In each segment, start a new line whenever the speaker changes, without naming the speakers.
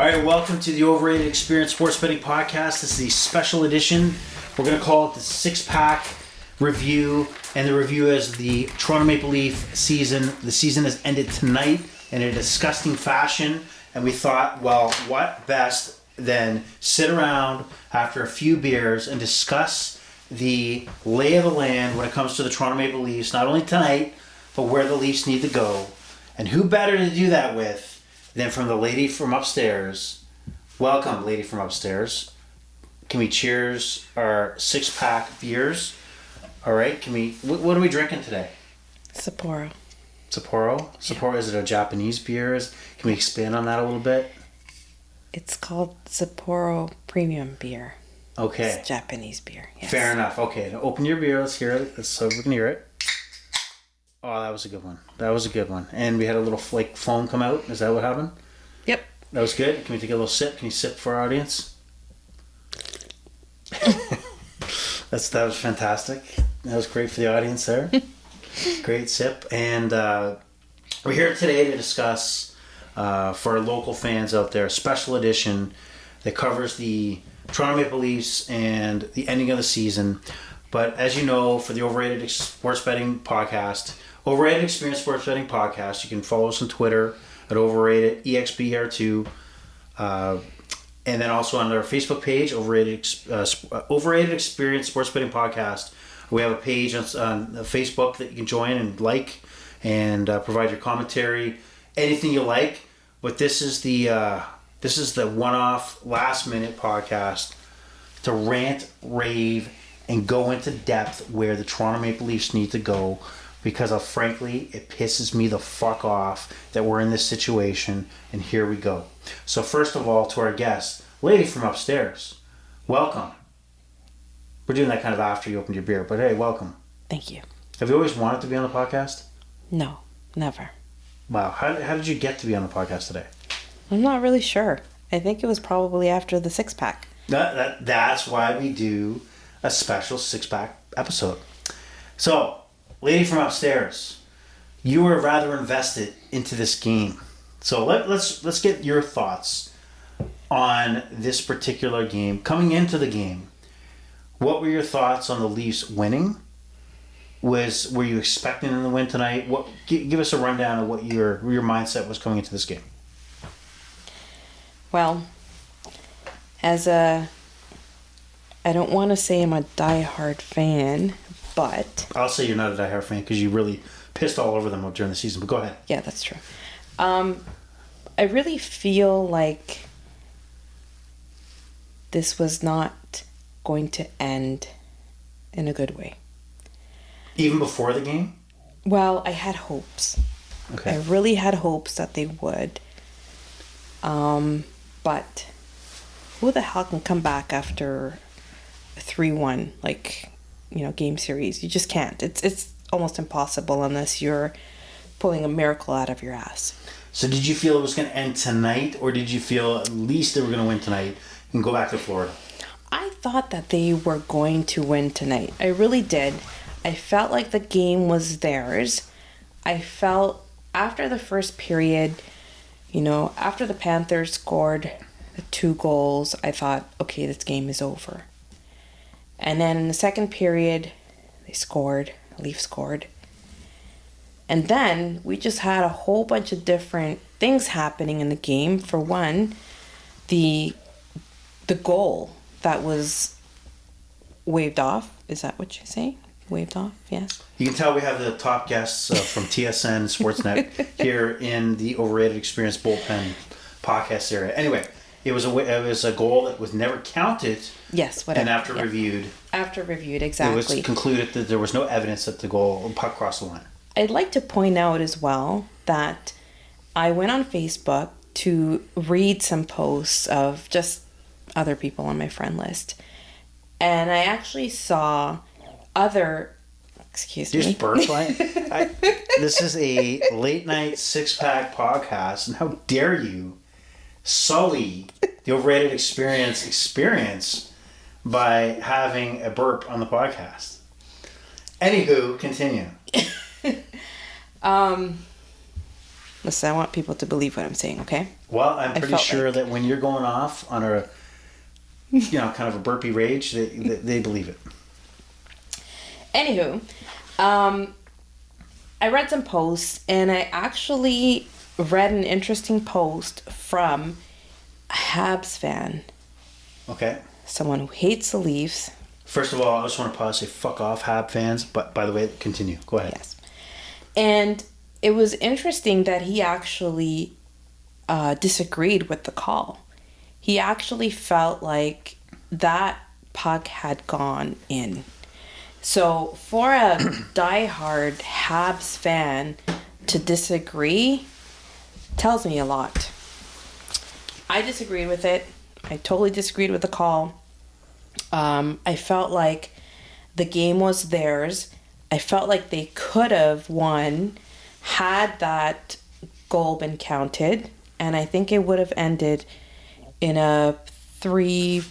All right, welcome to the Overrated Experience Sports Betting Podcast. This is the special edition. We're going to call it the six-pack review, and the review is the Toronto Maple Leaf season. The season has ended tonight in a disgusting fashion, and we thought, well, what best than sit around after a few beers and discuss the lay of the land when it comes to the Toronto Maple Leafs, not only tonight, but where the Leafs need to go. And who better to do that with than from the lady from upstairs. Welcome, lady from upstairs. Can we cheers our six-pack beers? All right, can we... What are we drinking today?
Sapporo.
Sapporo? Sapporo, is it a Japanese beer? Can we expand on that a little bit?
It's called Sapporo Premium Beer.
Okay.
It's Japanese beer, yes.
Fair enough. Okay, now open your beer. Let's hear it. So we can hear it. Oh, that was a good one. That was a good one. And we had a little flake foam come out. Is that what happened?
Yep.
That was good. Can we take a little sip? Can you sip for our audience? That was fantastic. That was great for the audience there. Great sip. And we're here today to discuss, for our local fans out there, a special edition that covers the Toronto Maple Leafs and the ending of the season. But as you know, for the Overrated Sports Betting Podcast, Overrated Experience Sports Betting Podcast, you can follow us on Twitter at Overrated EXBR2, and then also on our Facebook page, Overrated Experience Sports Betting Podcast. We have a page on Facebook that you can join and like, and provide your commentary, anything you like. But this is the one-off, last-minute podcast to rant, rave, and go into depth where the Toronto Maple Leafs need to go, because frankly, it pisses me the fuck off that we're in this situation, and here we go. So first of all, to our guest, lady from upstairs, welcome. We're doing that kind of after you opened your beer, but hey, welcome.
Thank you.
Have you always wanted to be on the podcast?
No, never.
Wow, how did you get to be on the podcast today?
I'm not really sure. I think it was probably after the six-pack.
That's why we do a special six-pack episode. So, lady from upstairs, you were rather invested into this game. So let's get your thoughts on this particular game. Coming into the game, what were your thoughts on the Leafs winning? Were you expecting them to win tonight? Give us a rundown of what your mindset was coming into this game.
Well, I don't want to say I'm a diehard fan, but...
I'll say you're not a diehard fan because you really pissed all over them during the season, but go ahead.
Yeah, that's true. I really feel like this was not going to end in a good way.
Even before the game?
Well, I had hopes.
Okay.
I really had hopes that they would. But who the hell can come back after a 3-1, game series? You just can't. It's almost impossible unless you're pulling a miracle out of your ass.
So did you feel it was going to end tonight, or did you feel at least they were going to win tonight and go back to Florida?
I thought that they were going to win tonight. I really did. I felt like the game was theirs. I felt after the first period, after the Panthers scored the 2 goals, I thought, okay, this game is over. And then in the second period, Leafs scored. And then we just had a whole bunch of different things happening in the game. For one, the goal that was waved off. Is that what you say? Waved off, yes.
You can tell we have the top guests from TSN Sportsnet here in the Overrated Experience Bullpen podcast area. Anyway, it was a goal that was never counted.
Yes, whatever.
And after reviewed,
exactly.
It was concluded that there was no evidence that the puck crossed the line.
I'd like to point out as well that I went on Facebook to read some posts of just other people on my friend list. And I actually saw excuse me.
Just burp, this is a late night six-pack podcast, and how dare you sully the Overrated experience by having a burp on the podcast. Anywho, continue.
Listen, I want people to believe what I'm saying, okay?
Well, I'm pretty sure that when you're going off on a, kind of a burpee rage, they believe it.
Anywho, I read some posts, and I actually read an interesting post from a Habs fan.
Okay.
Someone who hates the Leafs.
First of all, I just want to pause and say fuck off, Hab fans. But by the way, continue. Go ahead.
Yes. And it was interesting that he actually disagreed with the call. He actually felt like that puck had gone in. So for a diehard Habs fan to disagree tells me a lot. I disagreed with it. I totally disagreed with the call. I felt like the game was theirs. I felt like they could have won had that goal been counted. And I think it would have ended in a 3-1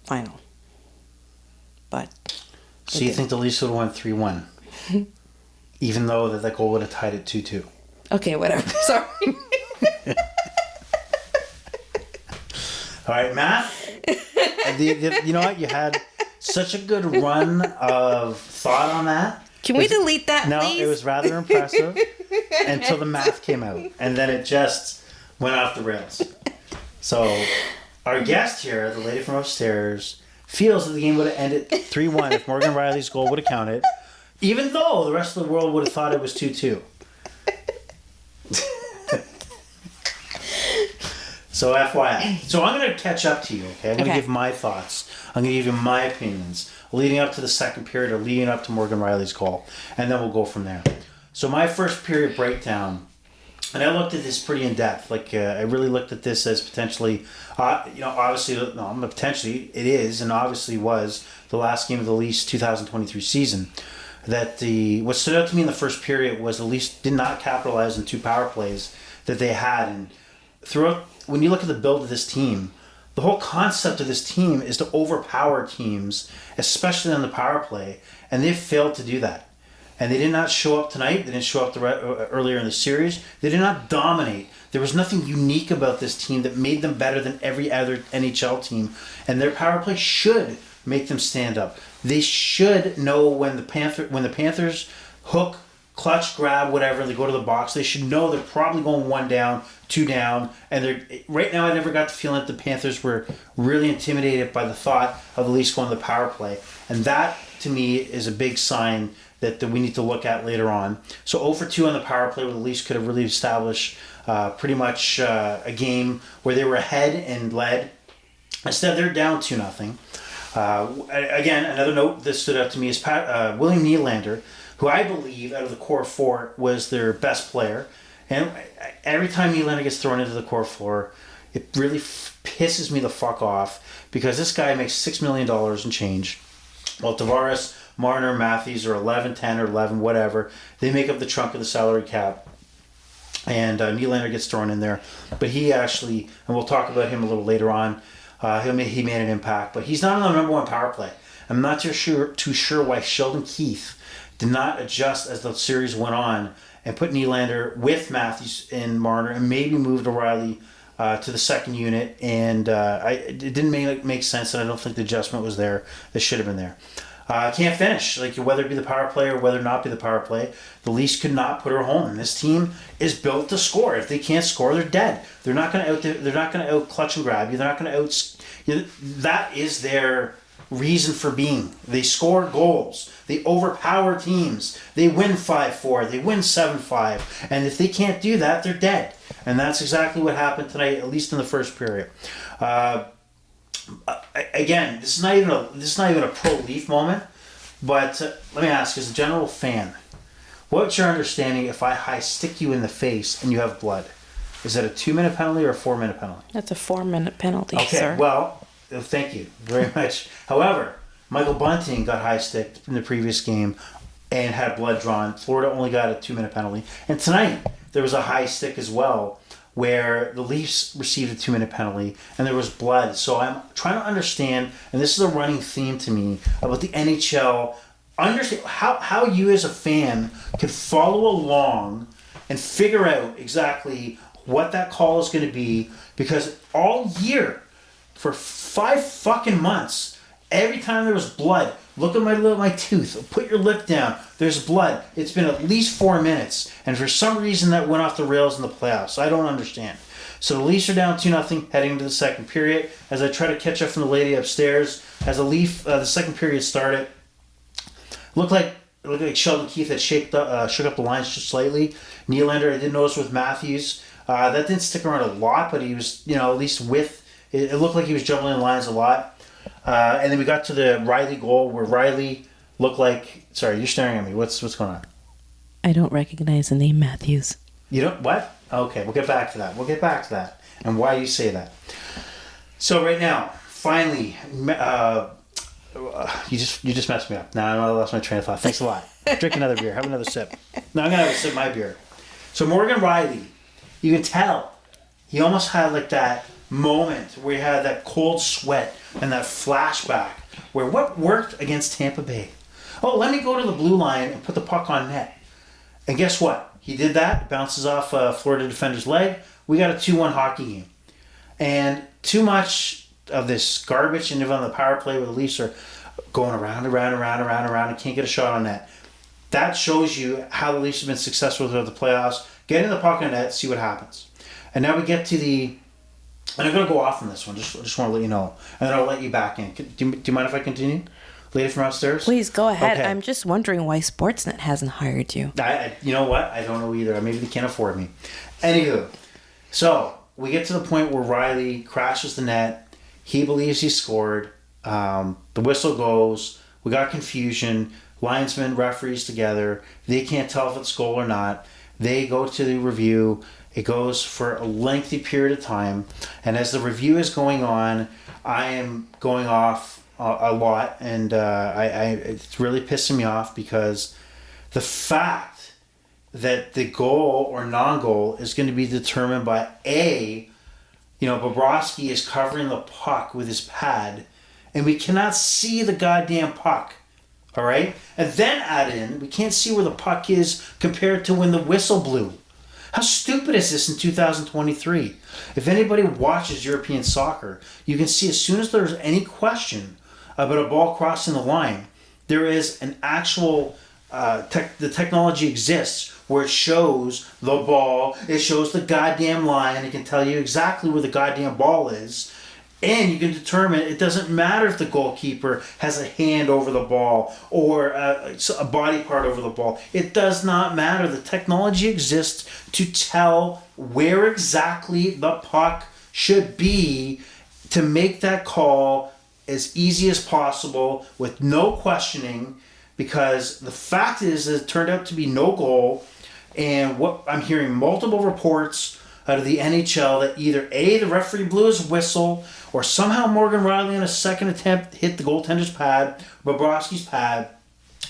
final. But
so you think the Leafs would have won 3-1? Even though that goal would have tied it 2-2?
Okay, whatever. Sorry.
All right, Matt. You know what? You had such a good run of thought on that.
Can we delete that,
no,
please?
It was rather impressive until the math came out. And then it just went off the rails. So our guest here, the lady from upstairs, feels that the game would have ended 3-1 if Morgan Riley's goal would have counted, even though the rest of the world would have thought it was 2-2. So FYI. So I'm going to catch up to you, okay? I'm going to give my thoughts. I'm going to give you my opinions leading up to the second period or leading up to Morgan Riley's goal. And then we'll go from there. So my first period breakdown, and I looked at this pretty in depth. I really looked at this as potentially, obviously, potentially it is and obviously was the last game of the Leafs 2023 season. What stood out to me in the first period was the Leafs did not capitalize on 2 power plays that they had. And throughout, when you look at the build of this team, the whole concept of this team is to overpower teams, especially on the power play, and they've failed to do that. And they did not show up tonight. They didn't show up earlier in the series. They did not dominate. There was nothing unique about this team that made them better than every other NHL team, and their power play should make them stand up. They should know when the Panthers hook, clutch, grab, whatever, they go to the box, they should know they're probably going 1 down, 2 down, and right now I never got the feeling that the Panthers were really intimidated by the thought of the Leafs going to the power play. And that, to me, is a big sign that we need to look at later on. So 0 for 2 on the power play where the Leafs could have really established pretty much a game where they were ahead and led. Instead, they're down 2-0. Again, another note that stood out to me is William Nylander, who I believe out of the core 4 was their best player. And every time Nylander gets thrown into the core 4, it really pisses me the fuck off because this guy makes $6 million and change. While Tavares, Marner, Matthews are 11, 10, or 11, whatever. They make up the chunk of the salary cap. And Nylander gets thrown in there. But he actually, and we'll talk about him a little later on, he made an impact. But he's not on the number 1 power play. I'm not too sure why Sheldon Keefe did not adjust as the series went on and put Nylander with Matthews and Marner and maybe moved O'Reilly to the second unit. And it didn't make sense, and I don't think the adjustment was there. That should have been there. Can't finish, whether it be the power play or whether not be the power play. The Leafs could not put her home. And this team is built to score. If they can't score, they're dead. They're not going to out clutch and grab you. They're not going to out. That is their reason for being. They score goals. They overpower teams. They win 5-4. They win 7-5. And if they can't do that, they're dead. And that's exactly what happened tonight, at least in the first period. Again, this is not even a pro Leaf moment. But let me ask, as a general fan, what's your understanding if I high stick you in the face and you have blood? Is that a 2-minute penalty or a 4-minute penalty?
That's a 4-minute penalty,
okay,
sir.
Well, thank you very much. However, Michael Bunting got high sticked in the previous game and had blood drawn. Florida only got a 2-minute penalty. And tonight, there was a high stick as well where the Leafs received a 2-minute penalty and there was blood. So I'm trying to understand, and this is a running theme to me, about the NHL understand how you as a fan can follow along and figure out exactly what that call is going to be, because all year, for 5 fucking months, every time there was blood, look at my tooth, put your lip down, there's blood. It's been at least 4 minutes, and for some reason that went off the rails in the playoffs. I don't understand. So the Leafs are down 2-0 heading into the second period. As I try to catch up from the lady upstairs, as the second period started, looked like Sheldon Keefe had shook up the lines just slightly. Nylander, I did notice with Matthews. That didn't stick around a lot, but he was, at least with... It looked like he was juggling the lines a lot. And then we got to the Riley goal where Riley looked like... Sorry, you're staring at me. What's going on?
I don't recognize the name Matthews.
You don't... What? Okay, we'll get back to that. And why you say that. So right now, finally... you just messed me up. Now I lost my train of thought. Thanks a lot. Drink another beer. Have another sip. No, I'm going to have a sip of my beer. So Morgan Riley, you can tell, he almost had like that moment where he had that cold sweat and that flashback where what worked against Tampa Bay? Oh, let me go to the blue line and put the puck on net. And guess what? He did that. Bounces off a Florida defender's leg. We got a 2-1 hockey game. And too much of this garbage, and on the power play where the Leafs are going around and can't get a shot on net. That shows you how the Leafs have been successful throughout the playoffs. Get in the puck on net, see what happens. And now we get to the... And I'm going to go off on this one. Just want to let you know. And then I'll let you back in. Do you mind if I continue? Lady from upstairs?
Please, go ahead.
Okay.
I'm just wondering why Sportsnet hasn't hired you.
You know what? I don't know either. Maybe they can't afford me. Anywho, so we get to the point where Riley crashes the net. He believes he scored. The whistle goes. We got confusion. Linesmen, referees together. They can't tell if it's goal or not. They go to the review. It goes for a lengthy period of time. And as the review is going on, I am going off a lot. And it's really pissing me off because the fact that the goal or non-goal is going to be determined by Bobrovsky is covering the puck with his pad, and we cannot see the goddamn puck. All right? And then add in, we can't see where the puck is compared to when the whistle blew. How stupid is this in 2023? If anybody watches European soccer, you can see as soon as there's any question about a ball crossing the line, there is an actual... the technology exists where it shows the ball, it shows the goddamn line, it can tell you exactly where the goddamn ball is, and you can determine, it doesn't matter if the goalkeeper has a hand over the ball or a body part over the ball. It does not matter. The technology exists to tell where exactly the puck should be to make that call as easy as possible with no questioning. Because the fact is that it turned out to be no goal, and what I'm hearing multiple reports out of the NHL that either the referee blew his whistle, or somehow Morgan Riley on a second attempt hit the goaltender's pad, Bobrovsky's pad,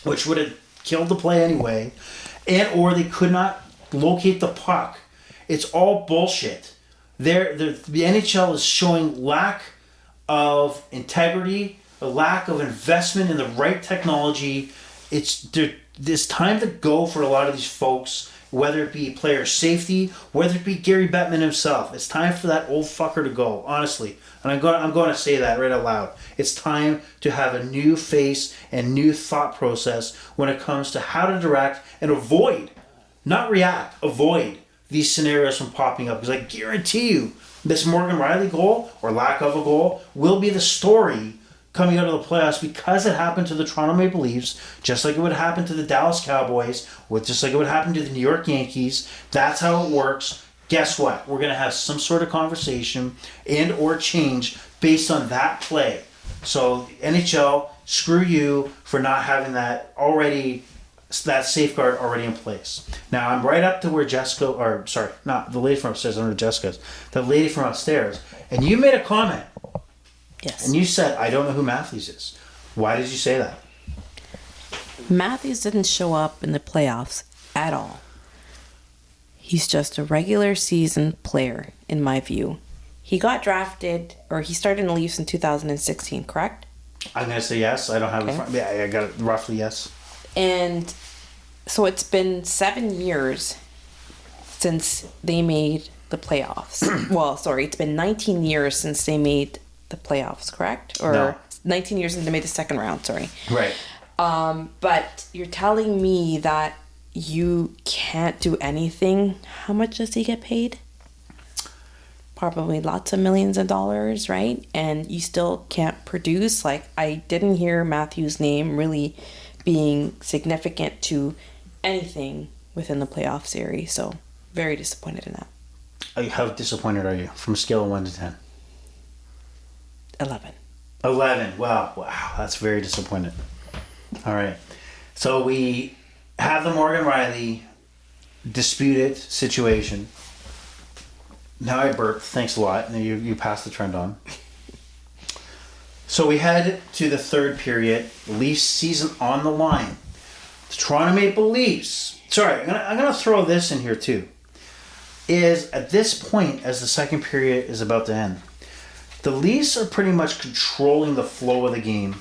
which would have killed the play anyway, or they could not locate the puck. It's all bullshit. The NHL is showing lack of integrity, a lack of investment in the right technology. It's time to go for a lot of these folks, whether it be player safety, whether it be Gary Bettman himself. It's time for that old fucker to go, honestly. And I'm going to say that right out loud. It's time to have a new face and new thought process when it comes to how to direct and avoid, not react, avoid these scenarios from popping up. Because I guarantee you, this Morgan Riley goal, or lack of a goal, will be the story coming out of the playoffs, because it happened to the Toronto Maple Leafs, just like it would happen to the Dallas Cowboys, just like it would happen to the New York Yankees. That's how it works. Guess what? We're going to have some sort of conversation and or change based on that play. So NHL, screw you for not having that safeguard already in place. Now I'm right up to where not the lady from upstairs, under Jessica's, the lady from upstairs, and you made a comment.
Yes.
And you said, I don't know who Matthews is. Why did you say that?
Matthews didn't show up in the playoffs at all. He's just a regular season player, in my view. He got drafted, or he started in the Leafs in 2016, correct?
I'm going to say yes. I don't have it in front. Yeah, I got it roughly yes.
And so it's been 7 years since they made the playoffs. Well, sorry, it's been 19 years since they made the playoffs, correct? Or
No.
19 years since they made the second round, sorry.
Right.
But you're telling me that you can't do anything. How much does he get paid? Probably lots of millions of dollars, right? And you still can't produce. Like, I didn't hear Matthew's name really being significant to anything within the playoff series. So, very disappointed in that.
How disappointed are you from a scale of 1 to 10?
11.
11. Wow. That's very disappointing. All right. So we have the Morgan Riley disputed situation. Now I burped. Thanks a lot. You passed the trend on. So we head to the third period. Leafs season on the line. The Toronto Maple Leafs. Sorry, I'm gonna throw this in here too. Is at this point, as the second period is about to end, the Leafs are pretty much controlling the flow of the game.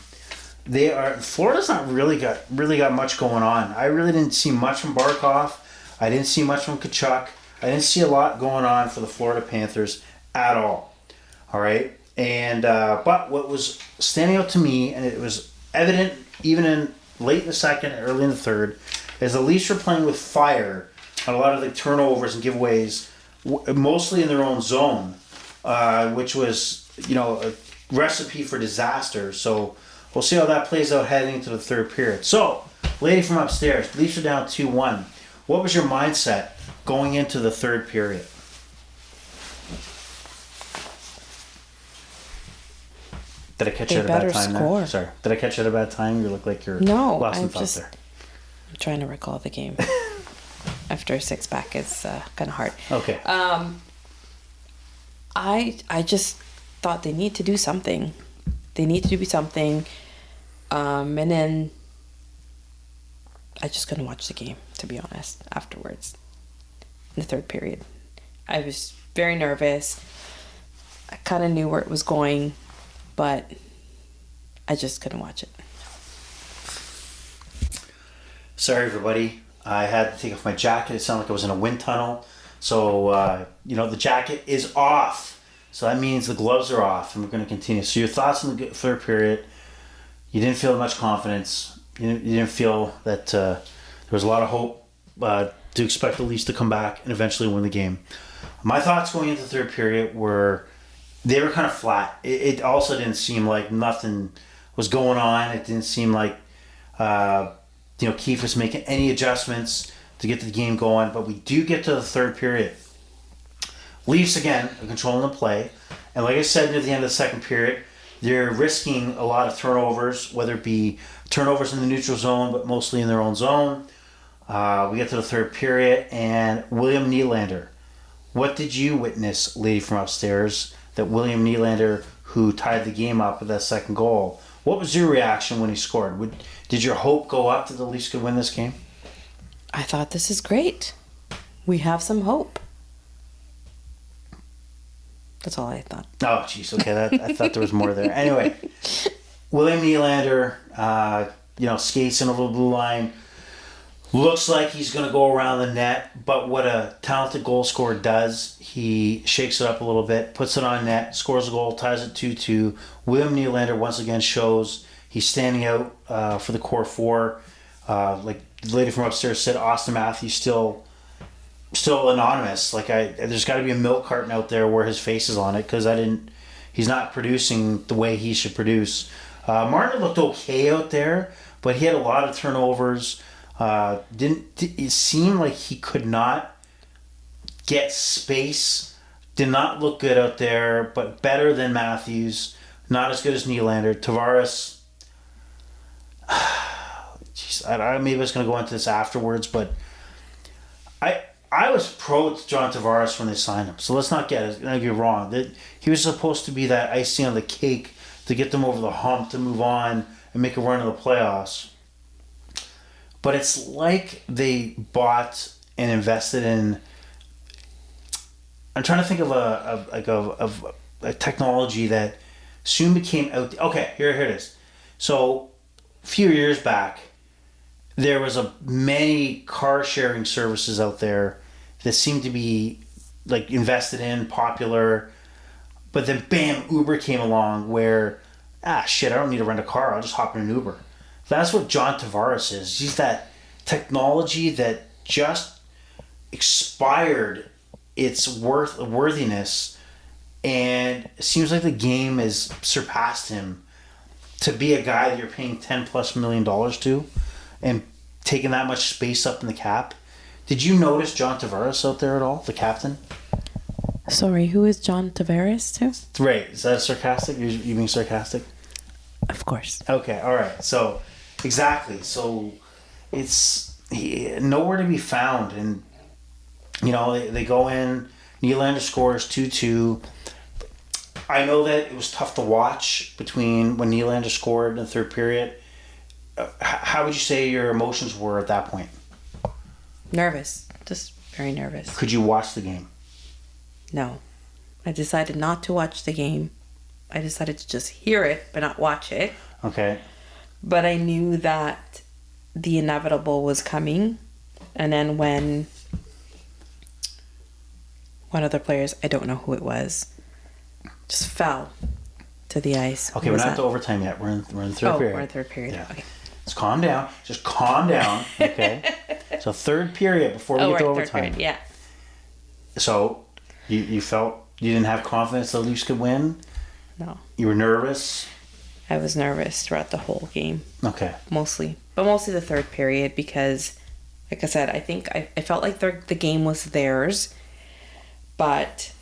Florida's not really got much going on. I really didn't see much from Barkov. I didn't see much from Tkachuk. I didn't see a lot going on for the Florida Panthers at all. All right, and but what was standing out to me, and it was evident even in late in the second, early in the third, is the Leafs were playing with fire on a lot of the turnovers and giveaways, mostly in their own zone, which was a recipe for disaster. So we'll see how that plays out heading into the third period. So, lady from upstairs, Leafs are down 2-1. What was your mindset going into the third period? Did I catch you at a bad time there? Sorry. Did I catch you at a bad time? You look like you're lost in thought there.
I'm trying to recall the game. After a 6-pack is kind of hard.
Okay.
I just thought they need to do something. They need to do something. And then I just couldn't watch the game, to be honest, afterwards. In the third period. I was very nervous. I kind of knew where it was going, but I just couldn't watch it.
Sorry, everybody. I had to take off my jacket. It sounded like I was in a wind tunnel. So, the jacket is off. So that means the gloves are off, and we're going to continue. So your thoughts on the third period, you didn't feel much confidence. You didn't feel that there was a lot of hope to expect the Leafs to come back and eventually win the game. My thoughts going into the third period were they were kind of flat. It also didn't seem like nothing was going on. It didn't seem like Keefe was making any adjustments to get the game going. But we do get to the third period. Leafs, again, are controlling the play. And like I said near the end of the second period, they're risking a lot of turnovers, whether it be turnovers in the neutral zone, but mostly in their own zone. We get to the third period, and William Nylander. What did you witness, lady from upstairs, that William Nylander, who tied the game up with that second goal, what was your reaction when he scored? Did your hope go up that the Leafs could win this game?
I thought, this is great. We have some hope. That's all I thought.
Oh, jeez. Okay, I thought there was more there. Anyway, William Nylander, skates in a little blue line. Looks like he's going to go around the net, but what a talented goal scorer does, he shakes it up a little bit, puts it on net, scores a goal, ties it 2-2. William Nylander once again shows he's standing out for the core four. Like the lady from upstairs said, Austin Matthews still anonymous. There's got to be a milk carton out there where his face is on it because he's not producing the way he should produce. Martin looked okay out there, but he had a lot of turnovers. It seemed like he could not get space. Did not look good out there, but better than Matthews. Not as good as Nylander. Tavares. Maybe I was going to go into this afterwards, but I was pro John Tavares when they signed him. So let's not get wrong. That he was supposed to be that icing on the cake to get them over the hump to move on and make a run in the playoffs. But it's like they bought and invested in. I'm trying to think of a technology that soon became out. Okay, here it is. So a few years back, there was many car sharing services out there that seemed to be like invested in, popular, but then bam, Uber came along where, shit, I don't need to rent a car, I'll just hop in an Uber. That's what John Tavares is. He's that technology that just expired its worthiness, and it seems like the game has surpassed him to be a guy that you're paying $10+ million to and taking that much space up in the cap. Did you notice John Tavares out there at all, the captain?
Sorry, who is John Tavares too?
Right. Is that sarcastic? You being sarcastic?
Of course.
Okay. All right. So, exactly. So, it's nowhere to be found. And, they go in. Nylander scores 2-2. I know that it was tough to watch between when Nylander scored in the third period. How would you say your emotions were at that point?
Nervous. Just very nervous.
Could you watch the game?
No. I decided not to watch the game. I decided to just hear it, but not watch it.
Okay.
But I knew that the inevitable was coming. And then when one of the players, I don't know who it was, just fell to the ice.
Okay, we're not to overtime yet. We're in third period.
We're in third period.
Yeah.
Okay.
Just calm down. Okay. So third period before we get to overtime.
Third period, yeah.
So you felt you didn't have confidence the Leafs could win?
No.
You were nervous?
I was nervous throughout the whole game.
Okay.
Mostly the third period because, like I said, I think I felt like the game was theirs, but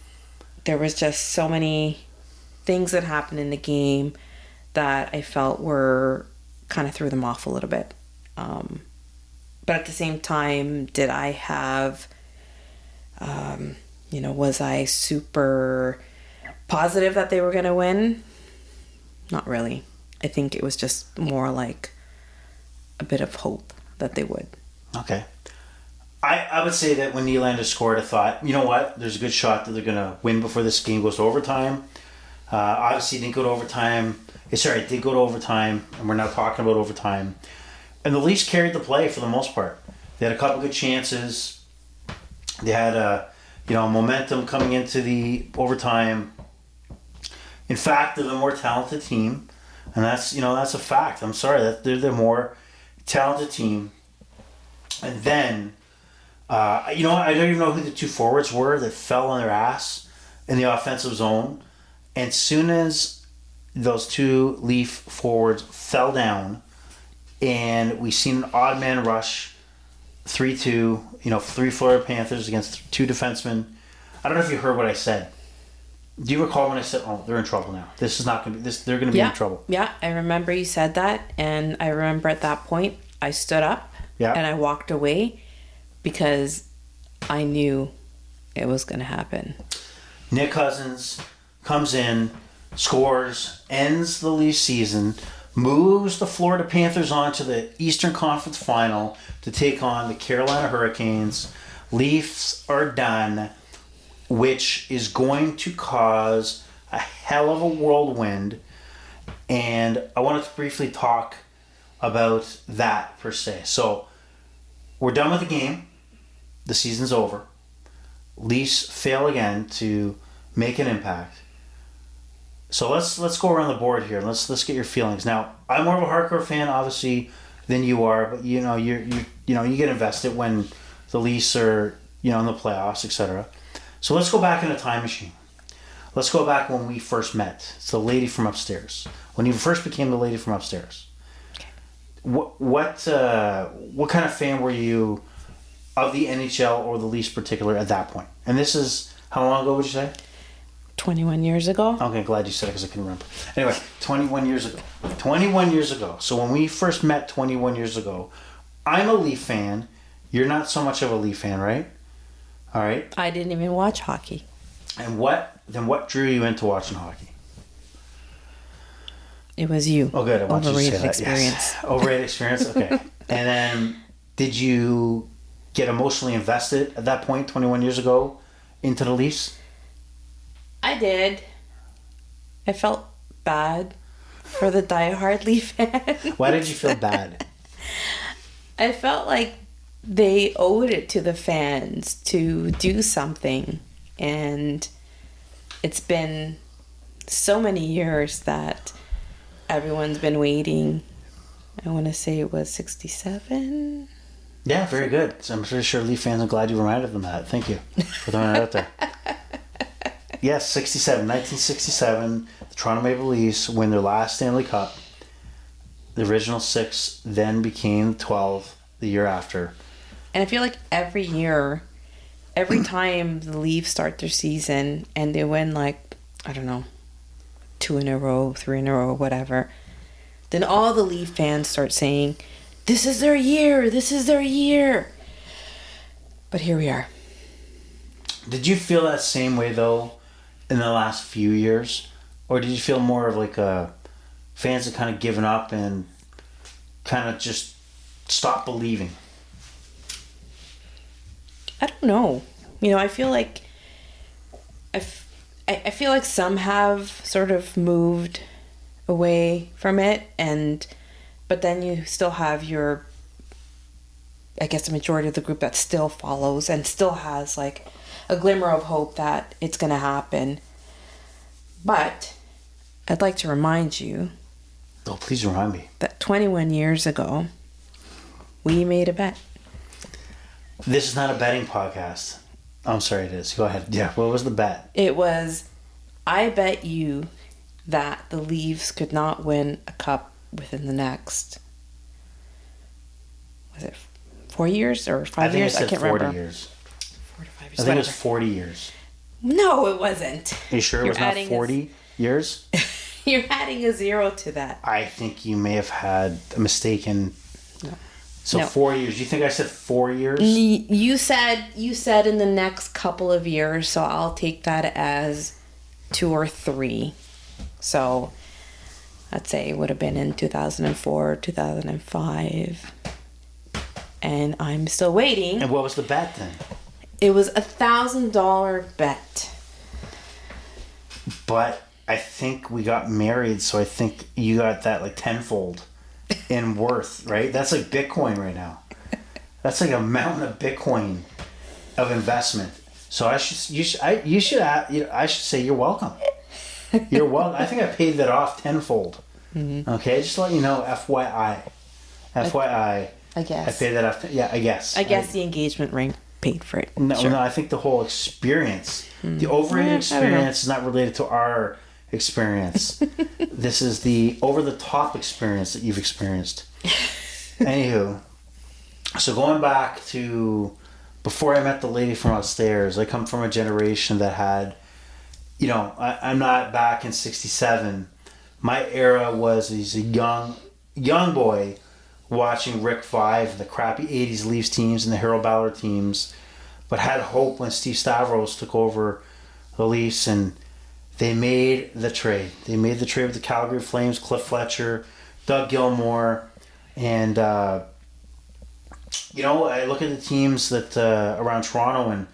there was just so many things that happened in the game that I felt were kind of threw them off a little bit. But at the same time, did I have, was I super positive that they were going to win? Not really. I think it was just more like a bit of hope that they would.
Okay. I would say that when Nylander scored, I thought, you know what? There's a good shot that they're going to win before this game goes to overtime. Obviously, it didn't go to overtime. It did go to overtime, and we're now talking about overtime. And the Leafs carried the play for the most part. They had a couple good chances. They had momentum coming into the overtime. In fact, they're the more talented team, and that's a fact. I'm sorry that they're the more talented team. And then, I don't even know who the two forwards were that fell on their ass in the offensive zone. And soon as those two Leaf forwards fell down, and we seen an odd man rush, 3-2, 3 Florida Panthers against 2 defensemen. I don't know if you heard what I said. Do you recall when I said, "Oh, they're in trouble now. This is not going to be this. They're going to be in trouble."
Yeah, I remember you said that, and I remember at that point I stood up and I walked away because I knew it was going to happen.
Nick Cousins comes in, scores, ends the Leafs season, moves the Florida Panthers on to the Eastern Conference Final to take on the Carolina Hurricanes. Leafs are done, which is going to cause a hell of a whirlwind. And I wanted to briefly talk about that per se. So we're done with the game. The season's over. Leafs fail again to make an impact. So let's go around the board here. Let's get your feelings. Now, I'm more of a hardcore fan, obviously, than you are, but you get invested when the Leafs are in the playoffs, etc. So let's go back in a time machine. Let's go back when we first met. It's the lady from upstairs. When you first became the lady from upstairs.
Okay.
What kind of fan were you of the NHL or the Leafs particular at that point? And this is, how long ago would you say?
21 years ago.
Okay, glad you said it because I couldn't remember. Anyway, 21 years ago. 21 years ago. So when we first met 21 years ago, I'm a Leaf fan. You're not so much of a Leaf fan, right? All right.
I didn't even watch hockey.
And what drew you into watching hockey?
It was you.
Oh, good. I want
Overrated
you to say that.
Experience.
Yes. Overrated Experience. Okay. And then, did you get emotionally invested at that point, 21 years ago, into the Leafs?
I did. I felt bad for the diehard Leaf fan.
Why did you feel bad?
I felt like they owed it to the fans to do something, and it's been so many years that everyone's been waiting. I want to say it was 67.
Yeah, very good. So I'm pretty sure Leaf fans are glad you reminded them of that. Thank you for throwing that out there. Yes, 1967, the Toronto Maple Leafs win their last Stanley Cup. The original 6 then became 12 the year after.
And I feel like every year, every time the Leafs start their season and they win, like, I don't know, 2 in a row, 3 in a row, whatever, then all the Leaf fans start saying, this is their year, this is their year. But here we are.
Did you feel that same way, though, in the last few years? Or did you feel more of like fans have kind of given up and kind of just stopped believing?
I don't know. You know, I feel like I feel like some have sort of moved away from it, but then you still have your, I guess, the majority of the group that still follows and still has like a glimmer of hope that it's going to happen. But I'd like to remind you.
Oh, please remind me.
That 21 years ago, we made a bet.
This is not a betting podcast. I'm sorry, it is. Go ahead. Yeah, what was the bet?
It was, I bet you that the Leafs could not win a cup within the next, was it 4 years or 5 years?
I can't 40
remember.
Years.
4 to 5 years.
I think it was 40 years.
No, it wasn't.
Are you sure it was not 40 years?
You're adding a 0 to that.
I think you may have had a mistaken.
No.
So 4 years. You think I said 4 years?
You said in the next couple of years, so I'll take that as 2 or 3. So I'd say it would have been in 2004, 2005. And I'm still waiting.
And what was the bet then?
It was $1,000 bet.
But I think we got married, so I think you got that like tenfold in worth, right? That's like Bitcoin right now. That's like a mountain of Bitcoin of investment. So I should say you're welcome. You're welcome. I think I paid that off tenfold. Mm-hmm. Okay, just to let you know, FYI.
I guess.
I paid that off. I guess.
I guess the engagement ring paid for it.
No,
sure.
no. I think the whole experience, the overrated experience, is not related to our experience. This is the over-the-top experience that you've experienced. Anywho, so going back to before I met the lady from upstairs, I come from a generation that had, I'm not back in '67. My era was as a young boy watching Rick Five, the crappy '80s Leafs teams and the Harold Ballard teams, but had hope when Steve Stavros took over the Leafs and they made the trade. They made the trade with the Calgary Flames, Cliff Fletcher, Doug Gilmour, and I look at the teams that around Toronto, and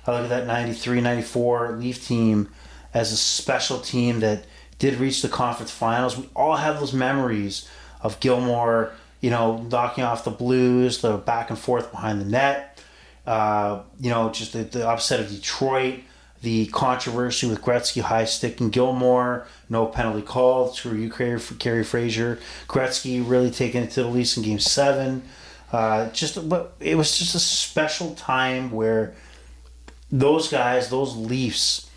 I look at that 93, 94 Leaf team as a special team that did reach the conference finals. We all have those memories of Gilmour, knocking off the Blues, the back and forth behind the net, just the upset of Detroit, the controversy with Gretzky high sticking Gilmour, no penalty called, screw you, Carey Fraser. Gretzky really taking it to the Leafs in Game 7. It was just a special time where those guys, those Leafs,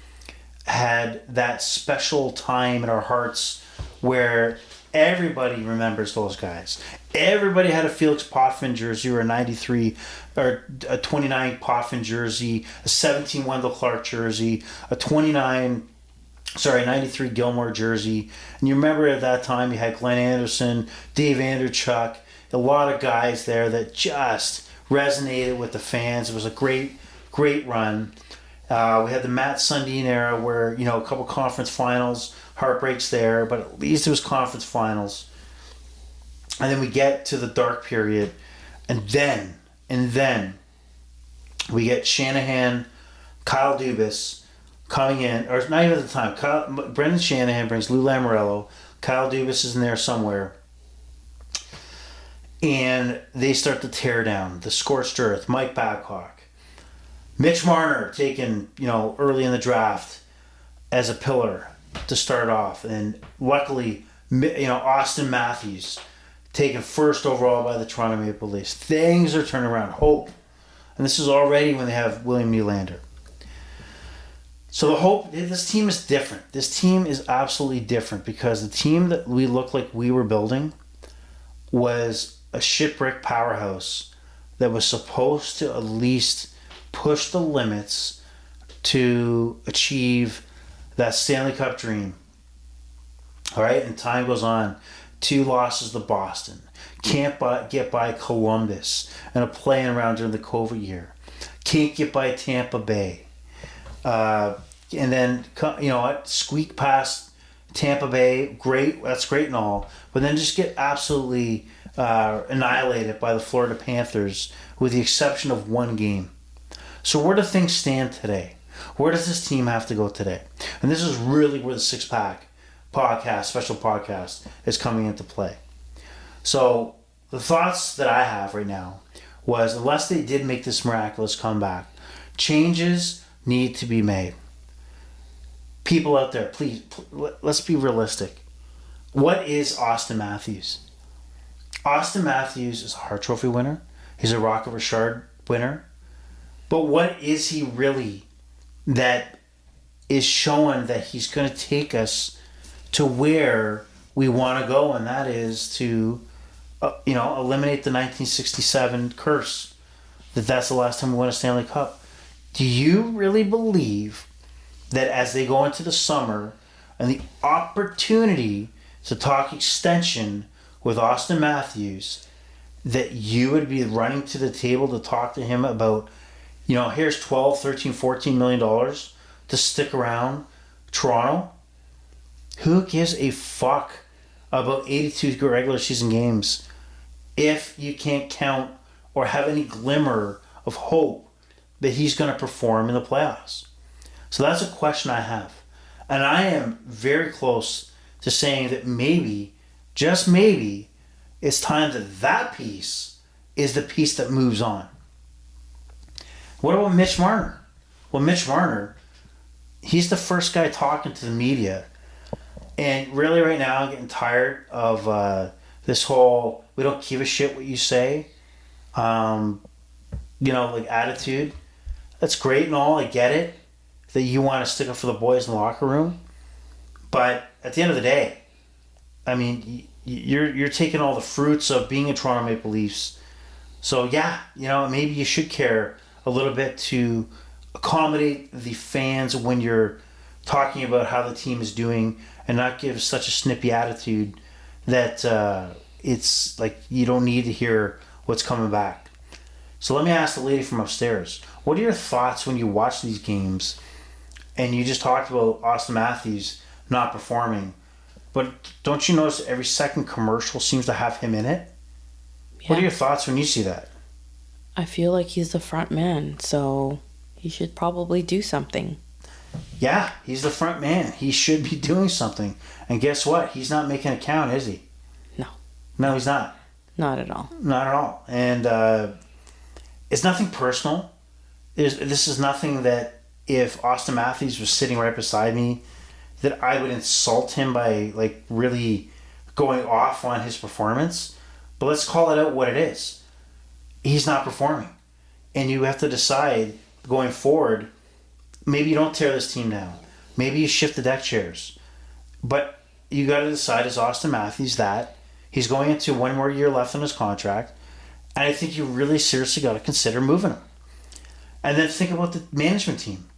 had that special time in our hearts where everybody remembers those guys. Everybody had a Felix Potvin jersey or a 93 or a 29 Potvin jersey, a 17 Wendell Clark jersey, a 93 Gilmour jersey. And you remember at that time you had Glenn Anderson, Dave Anderchuk, a lot of guys there that just resonated with the fans. It was a great run. We had the Matt Sundin era where, a couple conference finals, heartbreaks there, but at least it was conference finals. And then we get to the dark period, and then we get Shanahan, Kyle Dubas coming in, or not even at the time. Brendan Shanahan brings Lou Lamoriello. Kyle Dubas is in there somewhere. and they start to tear down the scorched earth. Mike Babcock, Mitch Marner taken, early in the draft as a pillar to start off, and luckily, Austin Matthews taken first overall by the Toronto Maple Leafs. Things are turning around. Hope. And this is already when they have William Nylander. So the hope, this team is different. This team is absolutely different because the team that we looked like we were building was a shipwreck powerhouse that was supposed to at least push the limits to achieve that Stanley Cup dream. All right, and time goes on. 2 losses to Boston. Can't get by Columbus in a playing around during the COVID year. Can't get by Tampa Bay. And then, squeak past Tampa Bay. Great, that's great and all. But then just get absolutely annihilated by the Florida Panthers with the exception of one game. So where do things stand today? Where does this team have to go today? And this is really where the six-pack special podcast is coming into play. So the thoughts that I have right now was, unless they did make this miraculous comeback, changes need to be made. People out there, please, let's be realistic. What is Austin Matthews? Austin Matthews is a Hart Trophy winner. He's a Rocket Richard winner. But what is he really that is showing that he's going to take us to where we want to go, and that is to, eliminate the 1967 curse. That's the last time we won a Stanley Cup. Do you really believe that as they go into the summer and the opportunity to talk extension with Austin Matthews, that you would be running to the table to talk to him about, here's 12, 13, 14 million dollars to stick around Toronto? Who gives a fuck about 82 regular season games if you can't count or have any glimmer of hope that he's going to perform in the playoffs? So that's a question I have. And I am very close to saying that maybe, just maybe, it's time that piece is the piece that moves on. What about Mitch Marner? Well, Mitch Marner, he's the first guy talking to the media. And really right now I'm getting tired of this whole, we don't give a shit what you say, attitude. That's great and all, I get it, that you want to stick up for the boys in the locker room. But at the end of the day, I mean, you're taking all the fruits of being a Toronto Maple Leafs. So yeah, maybe you should care a little bit to accommodate the fans when you're talking about how the team is doing, and not give such a snippy attitude that it's like you don't need to hear what's coming back. So let me ask the lady from upstairs, what are your thoughts when you watch these games and you just talked about Austin Matthews not performing, but don't you notice every second commercial seems to have him in it? Yeah. What are your thoughts when you see that?
I feel like he's the front man, so he should probably do something.
Yeah, he's the front man. He should be doing something. And guess what? He's not making a count, is he?
No.
No, he's not.
Not at all.
Not at all. And it's nothing personal. This is nothing that if Austin Matthews was sitting right beside me, that I would insult him by really going off on his performance. But let's call it out what it is. He's not performing. And you have to decide going forward, maybe you don't tear this team down. Maybe you shift the deck chairs. But you got to decide, as Austin Matthews, that he's going into one more year left on his contract. And I think you really seriously got to consider moving him. And then think about the management team.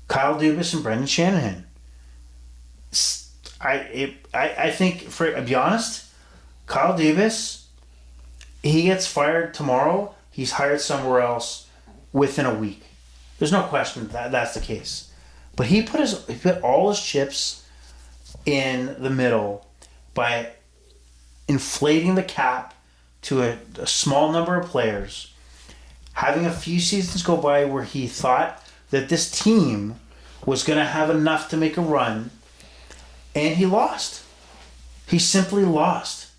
Kyle Dubas and Brendan Shanahan. I think, to be honest, Kyle Dubas, he gets fired tomorrow, he's hired somewhere else within a week. There's no question that that's the case. But he put all his chips in the middle by inflating the cap to a small number of players, having a few seasons go by where he thought that this team was going to have enough to make a run, and he lost. He simply lost.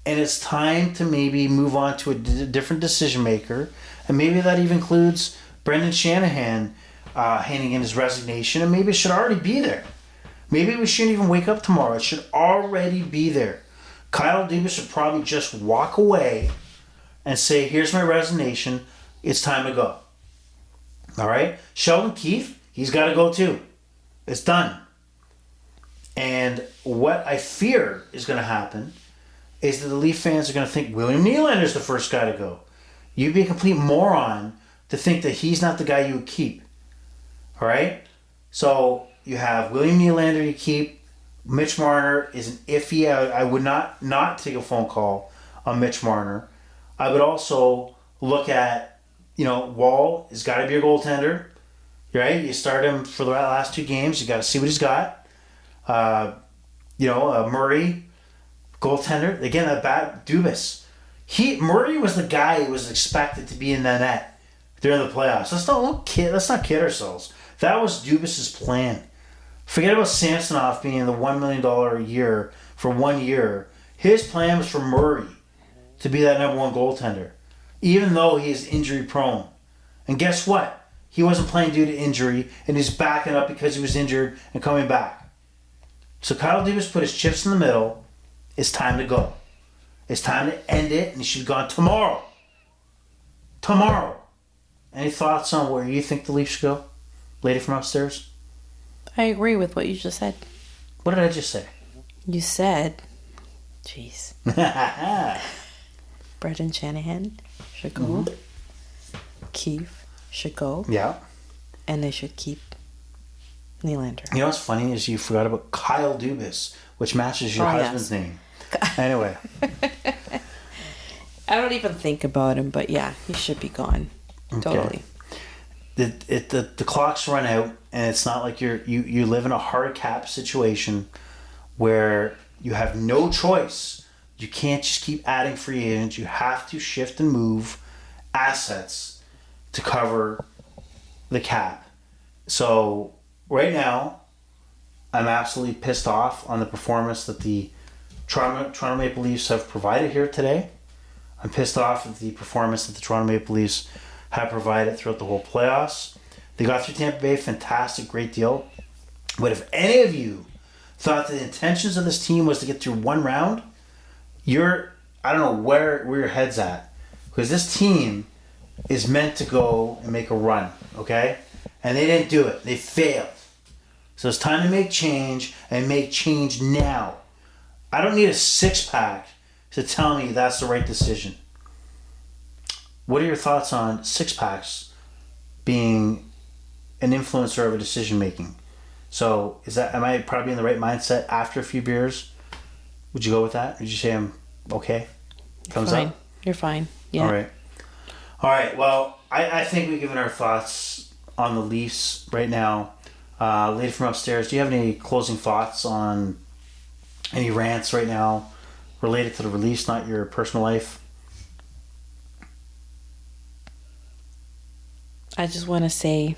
and it's time to maybe move on to a different decision maker, and maybe that even includes Brendan Shanahan handing in his resignation, and maybe it should already be there. Maybe we shouldn't even wake up tomorrow. It should already be there. Kyle Dubas should probably just walk away and say, here's my resignation. It's time to go. All right? Sheldon Keefe, he's got to go too. It's done. And what I fear is going to happen is that the Leaf fans are going to think William Nylander's the first guy to go. You'd be a complete moron to think that he's not the guy you would keep. All right? So you have William Nylander you keep. Mitch Marner is an iffy. I would not take a phone call on Mitch Marner. I would also look at, Wall has got to be your goaltender. Right? You start him for the last 2 games. You got to see what he's got. Murray, goaltender. Again, that bad Dubas. Murray was the guy who was expected to be in the net during the playoffs. Let's not kid ourselves. That was Dubas's plan. Forget about Samsonov being the $1 million a year for 1 year. His plan was for Murray to be that number 1 goaltender, even though he is injury prone. And guess what? He wasn't playing due to injury, and he's backing up because he was injured and coming back. So Kyle Dubas put his chips in the middle. It's time to go. It's time to end it, and he should have gone tomorrow. Tomorrow. Any thoughts on where you think the Leafs should go? Lady from upstairs?
I agree with what you just said.
What did I just say?
You said, jeez. Brendan Shanahan should go. Mm-hmm. Keefe should go.
Yeah.
And they should keep Nylander.
You know what's funny is you forgot about Kyle Dubas, which matches your husband's name. Anyway.
I don't even think about him, but yeah, he should be gone. Okay. Totally.
The clock's run out, and it's not like you live in a hard cap situation where you have no choice. You can't just keep adding free agents. You have to shift and move assets to cover the cap. So right now, I'm absolutely pissed off on the performance that the Toronto Maple Leafs have provided here today. I'm pissed off at the performance that the Toronto Maple Leafs have provided throughout the whole playoffs. They got through Tampa Bay, fantastic, great deal. But if any of you thought the intentions of this team was to get through one round, I don't know where your head's at. Because this team is meant to go and make a run, okay? And they didn't do it. They failed. So it's time to make change, and make change now. I don't need a 6-pack to tell me that's the right decision. What are your thoughts on 6-packs being an influencer of a decision making? So am I probably in the right mindset after a few beers? Would you go with that? Would you say I'm okay? Thumbs up?
You're fine. Yeah.
All right. Well, I think we've given our thoughts on the Leafs right now. Lady from upstairs, do you have any closing thoughts on any rants right now related to the release, not your personal life?
I just want to say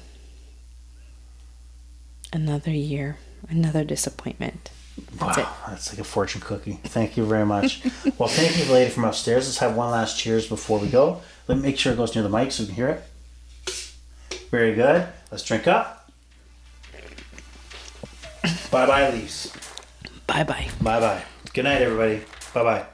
another year, another disappointment. That's it.
That's like a fortune cookie. Thank you very much. Well, thank you, lady from upstairs. Let's have one last cheers before we go. Let me make sure it goes near the mic so we can hear it. Very good. Let's drink up. Bye-bye, Leafs.
Bye-bye.
Bye-bye. Good night, everybody. Bye-bye.